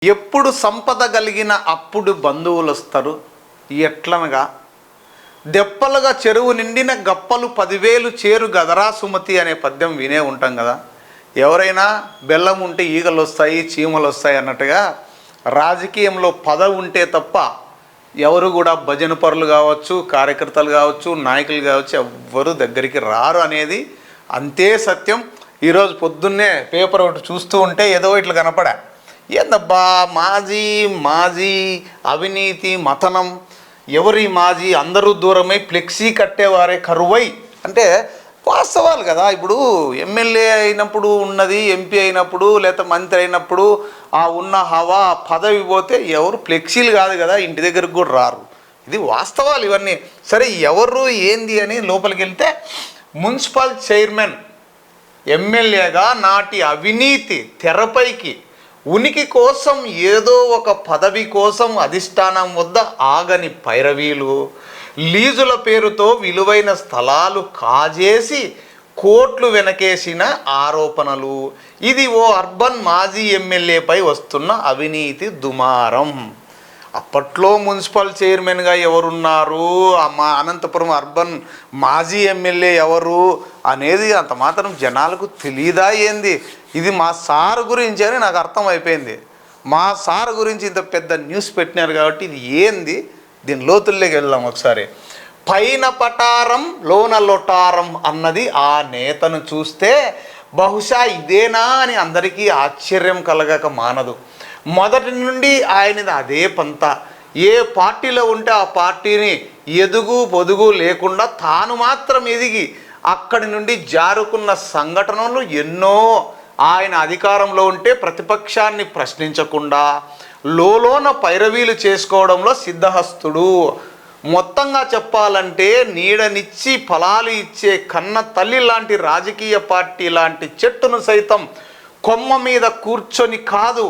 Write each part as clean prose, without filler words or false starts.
ఎప్పుడు సంపద కలిగిన అప్పుడు బంధువులు వస్తారు. ఎట్లనగా దెప్పలుగా చెరువు నిండిన గప్పలు 10,000 చేరు గదరా సుమతి అనే పద్యం వినే ఉంటాం కదా. ఎవరైనా బెల్లం ఉంటే ఈగలు వస్తాయి, చీమలు వస్తాయి అన్నట్టుగా రాజకీయంలో పదవి ఉంటే తప్ప ఎవరు కూడా భజన పరులు కావచ్చు, కార్యకర్తలు కావచ్చు, నాయకులు కావచ్చు ఎవ్వరు దగ్గరికి రారు అనేది అంతే సత్యం. ఈరోజు పొద్దున్నే పేపర్ ఒకటి చూస్తూ ఉంటే ఏదో ఇట్లా కనపడా, ఏందబ్బా మాజీ అవినీతి మతనం, ఎవరి మాజీ అందరూ దూరమై ఫ్లెక్సీ కట్టేవారే కరువై అంటే వాస్తవాలు కదా. ఇప్పుడు ఎమ్మెల్యే అయినప్పుడు ఉన్నది, ఎంపీ అయినప్పుడు లేదా మంత్రి అయినప్పుడు ఆ ఉన్న హవా పదవి పోతే ఎవరు ఫ్లెక్సీలు కాదు కదా, ఇంటి దగ్గరకు కూడా రారు. ఇది వాస్తవాలు ఇవన్నీ. సరే ఎవరు ఏంది అని లోపలికి వెళ్తే మున్సిపల్ చైర్మన్ ఎమ్మెల్యేగా నాటి అవినీతి తెరపైకి ఉనికి కోసం ఏదో ఒక పదవి కోసం అధిష్టానం వద్ద ఆగని పైరవీలు, లీజుల పేరుతో విలువైన స్థలాలు కాజేసి కోట్లు వెనకేసిన ఆరోపణలు, ఇది ఓ అర్బన్ మాజీ ఎమ్మెల్యేపై వస్తున్న అవినీతి దుమారం. అప్పట్లో మున్సిపల్ చైర్మన్గా ఎవరున్నారు, మా అనంతపురం అర్బన్ మాజీ ఎమ్మెల్యే ఎవరు అనేది అంత మాత్రం జనాలకు తెలియదా ఏంది? ఇది మా సార్ గురించి అని నాకు అర్థమైపోయింది. మా సార్ గురించి ఇంత పెద్ద న్యూస్ పెట్టినారు కాబట్టి ఇది ఏంది, దీని లోతుల్లోకి వెళ్దాం ఒకసారి. పైన పటారం లోన లొటారం అన్నది ఆ నేతను చూస్తే బహుశా ఇదేనా అని అందరికీ ఆశ్చర్యం కలగక మానదు. మొదటి నుండి ఆయనది అదే పంత. ఏ పార్టీలో ఉంటే ఆ పార్టీని ఎదుగు పొదుగు లేకుండా తాను మాత్రం ఎదిగి అక్కడి నుండి జారుకున్న సంఘటనలు ఎన్నో. ఆయన అధికారంలో ఉంటే ప్రతిపక్షాన్ని ప్రశ్నించకుండా లోలోన పైరవీలు చేసుకోవడంలో సిద్ధహస్తుడు. మొత్తంగా చెప్పాలంటే నీడనిచ్చి ఫలాలు ఇచ్చే కన్న తల్లి లాంటి రాజకీయ పార్టీ లాంటి చెట్టును సైతం కొమ్మ మీద కూర్చొని కాదు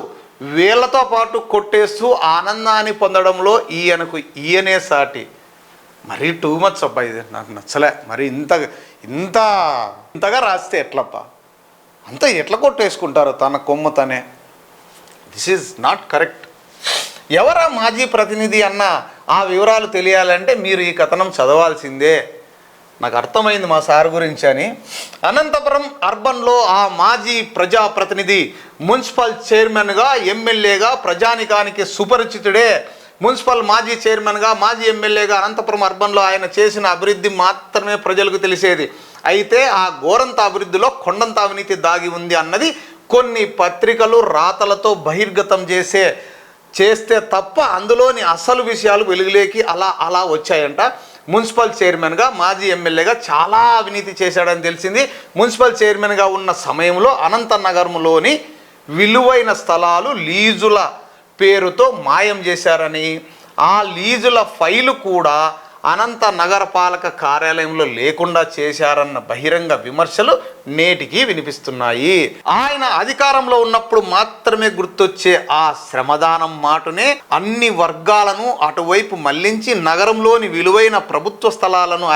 వేళ్లతో పాటు కొట్టేస్తూ ఆనందాన్ని పొందడంలో ఈయనే సాటి. మరీ టూ మచ్ అబ్బా, ఇది నాకు నచ్చలే. మరి ఇంతగా రాస్తే ఎట్లప్పా, అంత ఎట్లా కొట్టేసుకుంటారు తన కొమ్మ తనే? This is not correct. ఎవరా మాజీ ప్రతినిధి అన్న ఆ వివరాలు తెలియాలంటే మీరు ఈ కథనం చదవాల్సిందే. నాకు అర్థమైంది మా సార్ గురించి అని. అనంతపురం అర్బన్లో ఆ మాజీ ప్రజాప్రతినిధి మున్సిపల్ చైర్మన్గా, ఎమ్మెల్యేగా ప్రజానికానికి సుపరిచితుడే. మున్సిపల్ మాజీ చైర్మన్గా, మాజీ ఎమ్మెల్యేగా అనంతపురం అర్బన్లో ఆయన చేసిన అభివృద్ధి మాత్రమే ప్రజలకు తెలిసేది. అయితే ఆ ఘోరంత అభివృద్ధిలో కొండంత అవినీతి దాగి ఉంది అన్నది కొన్ని పత్రికలు రాతలతో బహిర్గతం చేస్తే తప్ప అందులోని అసలు విషయాలు వెలుగులోకి అలా వచ్చాయంట. మున్సిపల్ చైర్మన్గా, మాజీ ఎమ్మెల్యేగా చాలా అవినీతి చేశాడని తెలిసింది. మున్సిపల్ చైర్మన్గా ఉన్న సమయంలో అనంతనగరంలోని విలువైన స్థలాలు లీజుల పేరుతో మాయం చేశారని, ఆ లీజుల ఫైలు కూడా అనంత నగరపాలక కార్యాలయంలో లేకుండా చేశారన్న బహిరంగ విమర్శలు నేటికి వినిపిస్తున్నాయి. ఆయన అధికారంలో ఉన్నప్పుడు మాత్రమే గుర్తొచ్చే ఆ శ్రమదానం మాటనే అన్ని వర్గాలను అటువైపు మళ్లించి నగరంలోని విలువైన ప్రభుత్వ స్థలాలను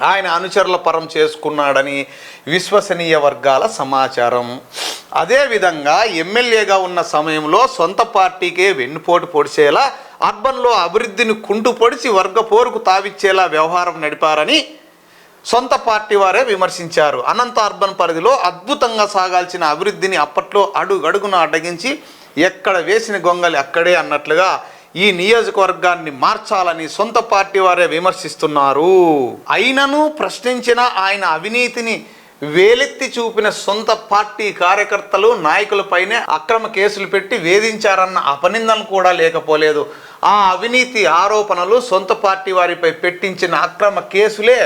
ఆయన అనుచరుల పరం చేసుకున్నాడని విశ్వసనీయ వర్గాల సమాచారం. అదేవిధంగా ఎమ్మెల్యేగా ఉన్న సమయంలో సొంత పార్టీకే వెన్నుపోటు పొడిచేలా అర్బన్లో అభివృద్ధిని కుంటు పొడిచి వర్గ పోరుకు తావిచ్చేలా వ్యవహారం నడిపారని సొంత పార్టీ వారే విమర్శించారు. అనంత అర్బన్ పరిధిలో అద్భుతంగా సాగాల్సిన అభివృద్ధిని అప్పట్లో అడుగడుగున అడ్డగించి ఎక్కడ వేసిన గొంగలి అక్కడే అన్నట్లుగా ఈ నియోజకవర్గాన్ని మార్చాలని సొంత పార్టీ వారే విమర్శిస్తున్నారు. అయినను ప్రశ్నించిన ఆయన అవినీతిని వేలెత్తి చూపిన సొంత పార్టీ కార్యకర్తలు, నాయకులపైనే అక్రమ కేసులు పెట్టి వేధించారన్న అపనిందన కూడా లేకపోలేదు. ఆ అవినీతి ఆరోపణలు సొంత పార్టీ వారిపై పెట్టించిన అక్రమ కేసులే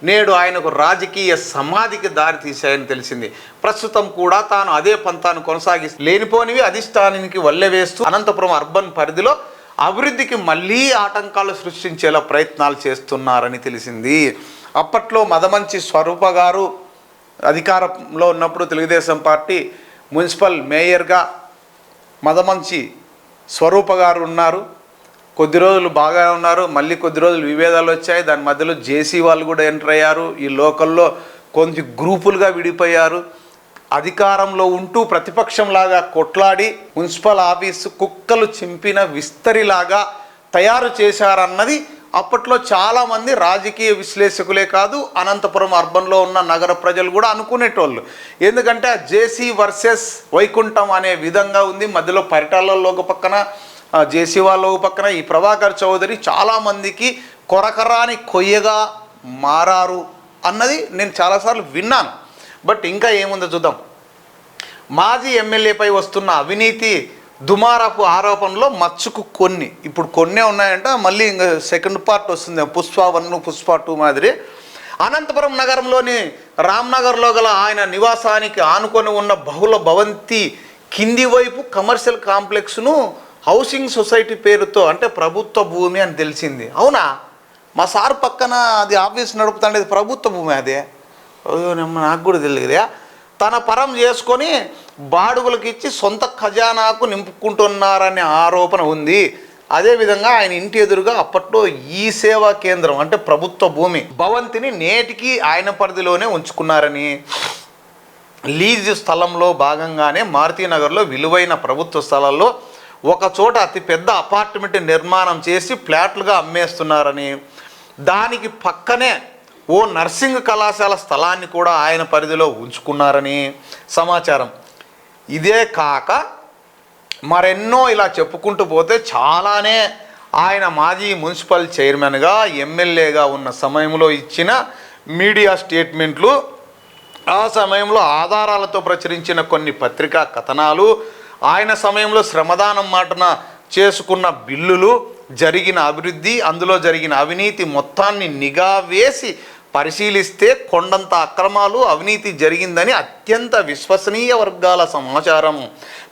నేడు ఆయనకు రాజకీయ సమాధికి దారి తీశాయని తెలిసింది. ప్రస్తుతం కూడా తాను అదే పంతాను కొనసాగిస్తూ లేనిపోనివి అధిష్టానానికి వల్లెవేస్తూ అనంతపురం అర్బన్ పరిధిలో అభివృద్ధికి మళ్ళీ ఆటంకాలు సృష్టించేలా ప్రయత్నాలు చేస్తున్నారని తెలిసింది. అప్పట్లో మదమంచి స్వరూప గారు అధికారంలో ఉన్నప్పుడు తెలుగుదేశం పార్టీ మున్సిపల్ మేయర్గా మదమంచి స్వరూప గారు ఉన్నారు. కొద్ది రోజులు బాగా ఉన్నారు, మళ్ళీ కొద్ది రోజులు విభేదాలు వచ్చాయి. దాని మధ్యలో జేసీ వాళ్ళు కూడా ఎంటర్ అయ్యారు. ఈ లోకల్లో కొంచెం గ్రూపులుగా విడిపోయారు. అధికారంలో ఉంటూ ప్రతిపక్షంలాగా కొట్లాడి మున్సిపల్ ఆఫీసు కుక్కలు చింపిన విస్తరిలాగా తయారు చేశారన్నది అప్పట్లో చాలామంది రాజకీయ విశ్లేషకులే కాదు, అనంతపురం అర్బన్లో ఉన్న నగర ప్రజలు కూడా అనుకునేటోళ్ళు. ఎందుకంటే జేసీ వర్సెస్ వైకుంఠం అనే విధంగా ఉంది. మధ్యలో పరిటాలలో ఒక పక్కన, జేసీ వాళ్ళ ఒక పక్కన ఈ ప్రభాకర్ చౌదరి చాలామందికి కొరకరాని కొయ్యగా మారారు అన్నది నేను చాలాసార్లు విన్నాను. బట్ ఇంకా ఏముందో చూద్దాం. మాజీ ఎమ్మెల్యేపై వస్తున్న అవినీతి దుమారపు ఆరోపణలో మచ్చుకు ఇప్పుడు కొన్నే ఉన్నాయంట. మళ్ళీ ఇంకా సెకండ్ పార్ట్ వస్తుంది, పుష్ప 1 పుష్ప 2 మాదిరి. అనంతపురం నగరంలోని రామ్నగర్లో గల ఆయన నివాసానికి ఆనుకొని ఉన్న బహుళ భవంతి కింది వైపు కమర్షియల్ కాంప్లెక్స్ను హౌసింగ్ సొసైటీ పేరుతో, అంటే ప్రభుత్వ భూమి అని తెలిసింది. అవునా? మా సార్ పక్కన అది ఆఫీస్ నడుపుతాండేది ప్రభుత్వ భూమి. అదే నాకు కూడా తెలియదా. తన పరం చేసుకొని బాడుగులకు ఇచ్చి సొంత ఖజానాకు నింపుకుంటున్నారనే ఆరోపణ ఉంది. అదేవిధంగా ఆయన ఇంటి ఎదురుగా అప్పట్లో ఈ సేవా కేంద్రం, అంటే ప్రభుత్వ భూమి భవంతిని నేటికి ఆయన పరిధిలోనే ఉంచుకున్నారని, లీజ్ స్థలంలో భాగంగానే మారుతీనగర్లో విలువైన ప్రభుత్వ స్థలాల్లో ఒక చోట అతిపెద్ద అపార్ట్మెంట్ నిర్మాణం చేసి ఫ్లాట్లుగా అమ్మేస్తున్నారని, దానికి పక్కనే ఓ నర్సింగ్ కళాశాల స్థలాన్ని కూడా ఆయన పరిధిలో ఉంచుకున్నారని సమాచారం. ఇదే కాక మరెన్నో ఇలా చెప్పుకుంటూ పోతే చాలానే ఆయన మాజీ మున్సిపల్ చైర్మన్గా, ఎమ్మెల్యేగా ఉన్న సమయంలో ఇచ్చిన మీడియా స్టేట్మెంట్లు, ఆ సమయంలో ఆధారాలతో ప్రచురించిన కొన్ని పత్రికా కథనాలు, ఆయన సమయంలో శ్రమదానం మాటన చేసుకున్న బిల్లులు, జరిగిన అభివృద్ధి, అందులో జరిగిన అవినీతి మొత్తాన్ని నిఘా వేసి పరిశీలిస్తే కొండంత అక్రమాలు, అవినీతి జరిగిందని అత్యంత విశ్వసనీయ వర్గాల సమాచారం.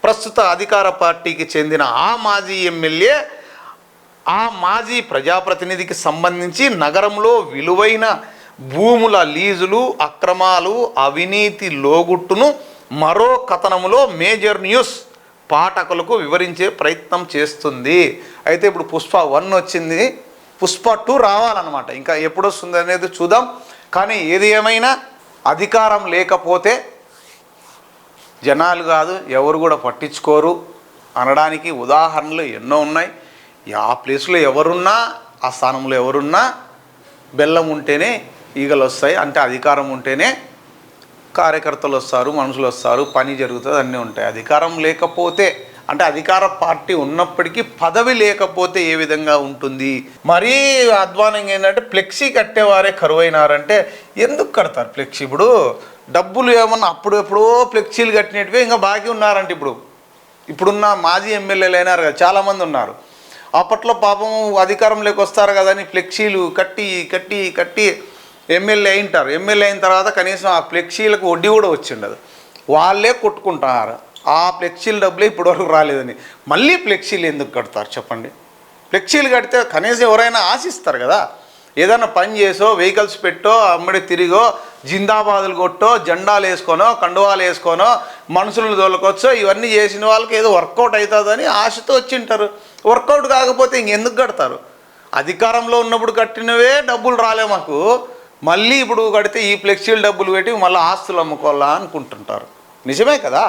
ప్రస్తుత అధికార పార్టీకి చెందిన ఆ మాజీ ఎమ్మెల్యే, ఆ మాజీ ప్రజాప్రతినిధికి సంబంధించి నగరంలో విలువైన భూముల లీజులు, అక్రమాలు, అవినీతి లోగుట్టును మరో కథనములో మేజర్ న్యూస్ పాఠకులకు వివరించే ప్రయత్నం చేస్తుంది. అయితే ఇప్పుడు పుష్ప 1 వచ్చింది, పుష్ప 2 రావాలన్నమాట. ఇంకా ఎప్పుడు వస్తుంది అనేది చూద్దాం. కానీ ఏది ఏమైనా అధికారం లేకపోతే జనాలు కాదు ఎవరు కూడా పట్టించుకోరు అనడానికి ఉదాహరణలు ఎన్నో ఉన్నాయి. ఆ ప్లేస్లో ఎవరున్నా, ఆ స్థానంలో ఎవరున్నా బెల్లం ఉంటేనే ఈగలు వస్తాయి. అంటే అధికారం ఉంటేనే కార్యకర్తలు వస్తారు, మనుషులు వస్తారు, పని జరుగుతుంది, అన్నీ ఉంటాయి. అధికారం లేకపోతే, అంటే అధికార పార్టీ ఉన్నప్పటికీ పదవి లేకపోతే ఏ విధంగా ఉంటుంది? మరీ అధ్వానంగా ఏంటంటే ఫ్లెక్సీ కట్టేవారే కరువైనారంటే ఎందుకు కడతారు ఫ్లెక్సీ? ఇప్పుడు డబ్బులు ఏమన్నా అప్పుడు ఎప్పుడో ఫ్లెక్సీలు కట్టినట్టువే ఇంకా బాకీ ఉన్నారంటే ఇప్పుడున్న మాజీ ఎమ్మెల్యేలు అయినారు కదా, చాలామంది ఉన్నారు. అప్పట్లో పాపం అధికారంలోకి వస్తారు కదా అని ఫ్లెక్సీలు కట్టి కట్టి కట్టి ఎమ్మెల్యే అయింటారు. ఎమ్మెల్యే అయిన తర్వాత కనీసం ఆ ఫ్లెక్సీలకు వడ్డీ కూడా వచ్చిండదు. వాళ్ళే కొట్టుకుంటున్నారు. ఆ ఫ్లెక్సీల డబ్బులే ఇప్పటివరకు రాలేదని మళ్ళీ ఫ్లెక్సీలు ఎందుకు కడతారు చెప్పండి? ఫ్లెక్సీలు కడితే కనీసం ఎవరైనా ఆశిస్తారు కదా. ఏదైనా పని చేసో, వెహికల్స్ పెట్టో, అమ్మడి తిరిగో, జిందాబాదులు కొట్టో, జెండాలు వేసుకోనో, కండువాలు వేసుకోనో, మనుషులను తోలుకొచ్చో, ఇవన్నీ చేసిన వాళ్ళకి ఏదో వర్కౌట్ అవుతుందని ఆశతో వచ్చింటారు. వర్కౌట్ కాకపోతే ఇంకెందుకు కడతారు? అధికారంలో ఉన్నప్పుడు కట్టినవే డబ్బులు రాలే మాకు, మళ్ళీ ఇప్పుడు కడితే ఈ ఫ్లెక్సీలు డబ్బులు పెట్టి మళ్ళీ ఆస్తులు అమ్ముకోవాలా అనుకుంటుంటారు. నిజమే కదా.